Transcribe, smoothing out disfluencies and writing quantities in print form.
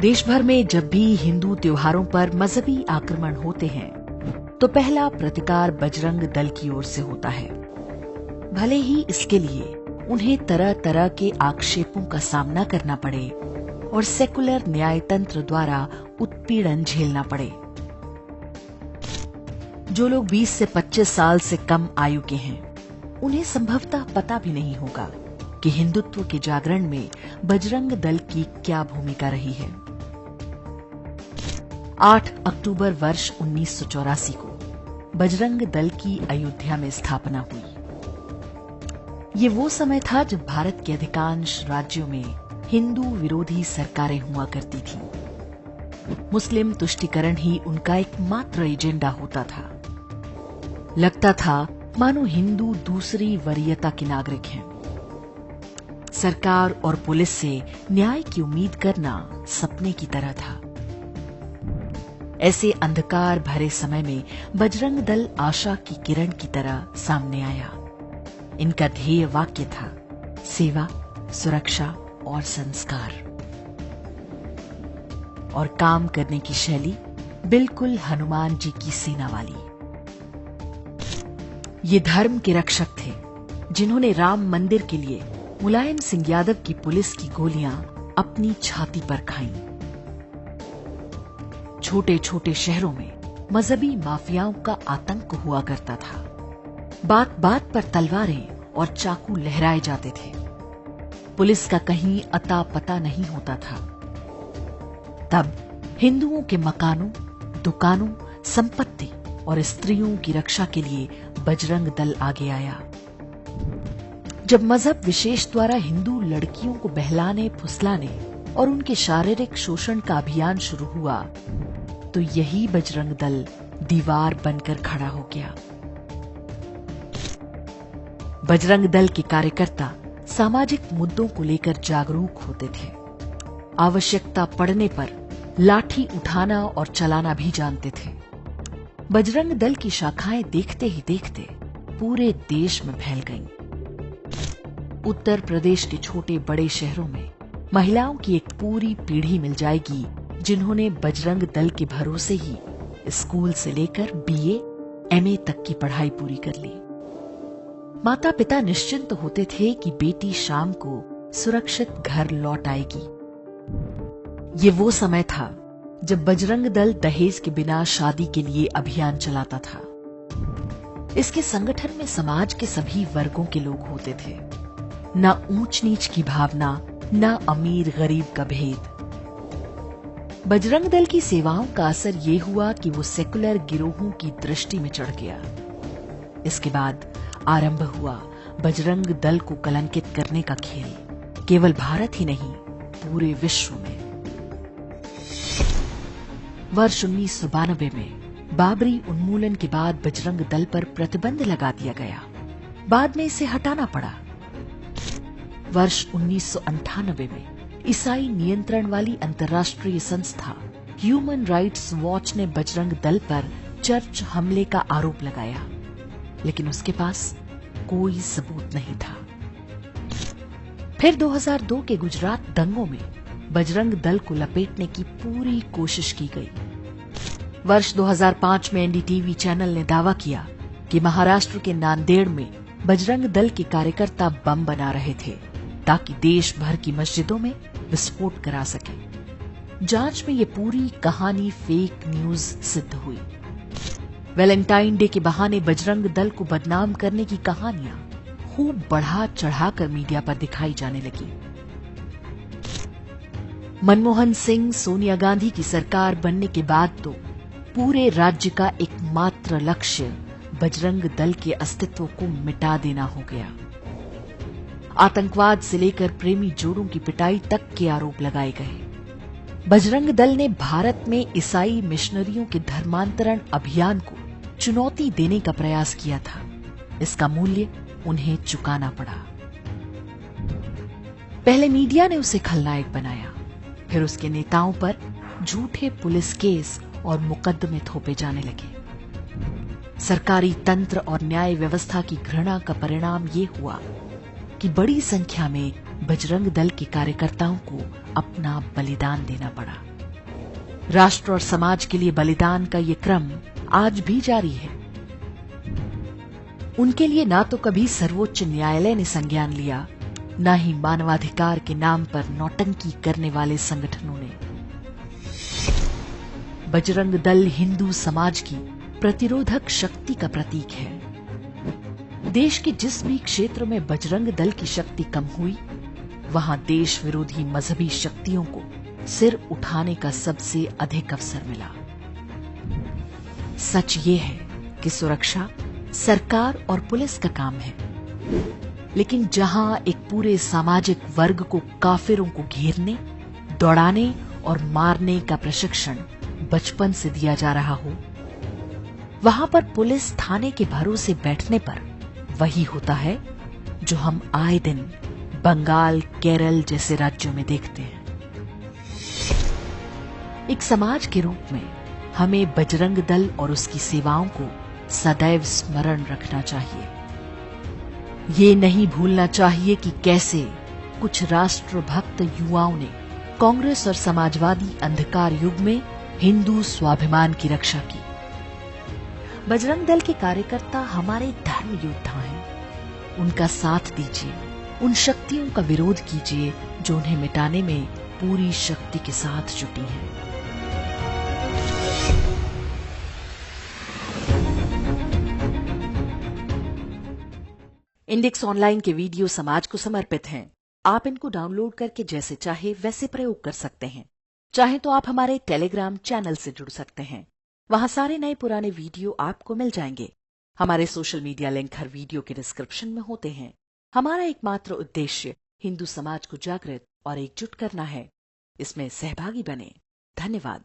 देश भर में जब भी हिंदू त्योहारों पर मजहबी आक्रमण होते हैं तो पहला प्रतिकार बजरंग दल की ओर से होता है। भले ही इसके लिए उन्हें तरह तरह के आक्षेपों का सामना करना पड़े और सेकुलर न्यायतंत्र द्वारा उत्पीड़न झेलना पड़े। जो लोग 20 से 25 साल से कम आयु के हैं उन्हें संभवतः पता भी नहीं होगा कि हिंदुत्व के जागरण में बजरंग दल की क्या भूमिका रही है। 8 अक्टूबर वर्ष 1984 को बजरंग दल की अयोध्या में स्थापना हुई। ये वो समय था जब भारत के अधिकांश राज्यों में हिंदू विरोधी सरकारें हुआ करती थीं। मुस्लिम तुष्टीकरण ही उनका एकमात्र एजेंडा होता था। लगता था मानो हिंदू दूसरी वरीयता के नागरिक हैं। सरकार और पुलिस से न्याय की उम्मीद करना सपने की तरह था। ऐसे अंधकार भरे समय में बजरंग दल आशा की किरण की तरह सामने आया। इनका ध्येय वाक्य था सेवा, सुरक्षा और संस्कार। और काम करने की शैली बिल्कुल हनुमान जी की सेना वाली। ये धर्म के रक्षक थे जिन्होंने राम मंदिर के लिए मुलायम सिंह यादव की पुलिस की गोलियां अपनी छाती पर खाईं। छोटे छोटे शहरों में मजहबी माफियाओं का आतंक हुआ करता था। बात बात पर तलवारें और चाकू लहराए जाते थे। पुलिस का कहीं अता पता नहीं होता था। तब हिंदुओं के मकानों, दुकानों, संपत्ति और स्त्रियों की रक्षा के लिए बजरंग दल आगे आया। जब मजहब विशेष द्वारा हिंदू लड़कियों को बहलाने, फुसलाने और उनके शारीरिक शोषण का अभियान शुरू हुआ तो यही बजरंग दल दीवार बनकर खड़ा हो गया। बजरंग दल के कार्यकर्ता सामाजिक मुद्दों को लेकर जागरूक होते थे। आवश्यकता पड़ने पर लाठी उठाना और चलाना भी जानते थे। बजरंग दल की शाखाएं देखते ही देखते पूरे देश में फैल गईं। उत्तर प्रदेश के छोटे बड़े शहरों में महिलाओं की एक पूरी पीढ़ी मिल जाएगी जिन्होंने बजरंग दल के भरोसे ही स्कूल से लेकर बीए, एमए तक की पढ़ाई पूरी कर ली। माता पिता निश्चिंत होते थे कि बेटी शाम को सुरक्षित घर लौट आएगी। ये वो समय था जब बजरंग दल दहेज के बिना शादी के लिए अभियान चलाता था। इसके संगठन में समाज के सभी वर्गों के लोग होते थे। न ऊंच नीच की भावना, न अमीर गरीब का भेद। बजरंग दल की सेवाओं का असर ये हुआ कि वो सेकुलर गिरोहों की दृष्टि में चढ़ गया। इसके बाद आरंभ हुआ बजरंग दल को कलंकित करने का खेल, केवल भारत ही नहीं पूरे विश्व में। वर्ष 1992 में बाबरी उन्मूलन के बाद बजरंग दल पर प्रतिबंध लगा दिया गया। बाद में इसे हटाना पड़ा। वर्ष 1998 में ईसाई नियंत्रण वाली अंतर्राष्ट्रीय संस्था ह्यूमन राइट्स वॉच ने बजरंग दल पर चर्च हमले का आरोप लगाया, लेकिन उसके पास कोई सबूत नहीं था। फिर 2002 के गुजरात दंगों में बजरंग दल को लपेटने की पूरी कोशिश की गई। वर्ष 2005 में एनडीटीवी चैनल ने दावा किया कि महाराष्ट्र के नांदेड़ में बजरंग दल के कार्यकर्ता बम बना रहे थे ताकि देश भर की मस्जिदों में विस्फोट करा सके। जांच में ये पूरी कहानी फेक न्यूज सिद्ध हुई। वैलेंटाइन डे के बहाने बजरंग दल को बदनाम करने की कहानियां खूब बढ़ा चढ़ाकर मीडिया पर दिखाई जाने लगी। मनमोहन सिंह, सोनिया गांधी की सरकार बनने के बाद तो पूरे राज्य का एकमात्र लक्ष्य बजरंग दल के अस्तित्व को मिटा देना हो गया। आतंकवाद से लेकर प्रेमी जोड़ों की पिटाई तक के आरोप लगाए गए। बजरंग दल ने भारत में ईसाई मिशनरियों के धर्मांतरण अभियान को चुनौती देने का प्रयास किया था। इसका मूल्य उन्हें चुकाना पड़ा। पहले मीडिया ने उसे खलनायक बनाया, फिर उसके नेताओं पर झूठे पुलिस केस और मुकदमे थोपे जाने लगे। सरकारी तंत्र और न्याय व्यवस्था की घृणा का परिणाम ये हुआ कि बड़ी संख्या में बजरंग दल के कार्यकर्ताओं को अपना बलिदान देना पड़ा। राष्ट्र और समाज के लिए बलिदान का ये क्रम आज भी जारी है। उनके लिए ना तो कभी सर्वोच्च न्यायालय ने संज्ञान लिया, न ही मानवाधिकार के नाम पर नौटंकी करने वाले संगठनों ने। बजरंग दल हिंदू समाज की प्रतिरोधक शक्ति का प्रतीक है। देश के जिस भी क्षेत्र में बजरंग दल की शक्ति कम हुई, वहां देश विरोधी मजहबी शक्तियों को सिर उठाने का सबसे अधिक अवसर मिला। सच ये है कि सुरक्षा सरकार और पुलिस का काम है, लेकिन जहां एक पूरे सामाजिक वर्ग को काफिरों को घेरने, दौड़ाने और मारने का प्रशिक्षण बचपन से दिया जा रहा हो, वहां पर पुलिस थाने के भरोसे बैठने पर वही होता है जो हम आए दिन बंगाल, केरल जैसे राज्यों में देखते हैं। एक समाज के रूप में हमें बजरंग दल और उसकी सेवाओं को सदैव स्मरण रखना चाहिए। ये नहीं भूलना चाहिए कि कैसे कुछ राष्ट्रभक्त युवाओं ने कांग्रेस और समाजवादी अंधकार युग में हिंदू स्वाभिमान की रक्षा की। बजरंग दल के कार्यकर्ता हमारे धर्म योद्धा हैं। उनका साथ दीजिए, उन शक्तियों का विरोध कीजिए जो उन्हें मिटाने में पूरी शक्ति के साथ जुटी हैं। इंडेक्स ऑनलाइन के वीडियो समाज को समर्पित हैं। आप इनको डाउनलोड करके जैसे चाहे वैसे प्रयोग कर सकते हैं। चाहे तो आप हमारे टेलीग्राम चैनल से जुड़ सकते हैं। वहां सारे नए पुराने वीडियो आपको मिल जाएंगे। हमारे सोशल मीडिया लिंक हर वीडियो के डिस्क्रिप्शन में होते हैं। हमारा एकमात्र उद्देश्य हिंदू समाज को जागृत और एकजुट करना है। इसमें सहभागी बने। धन्यवाद।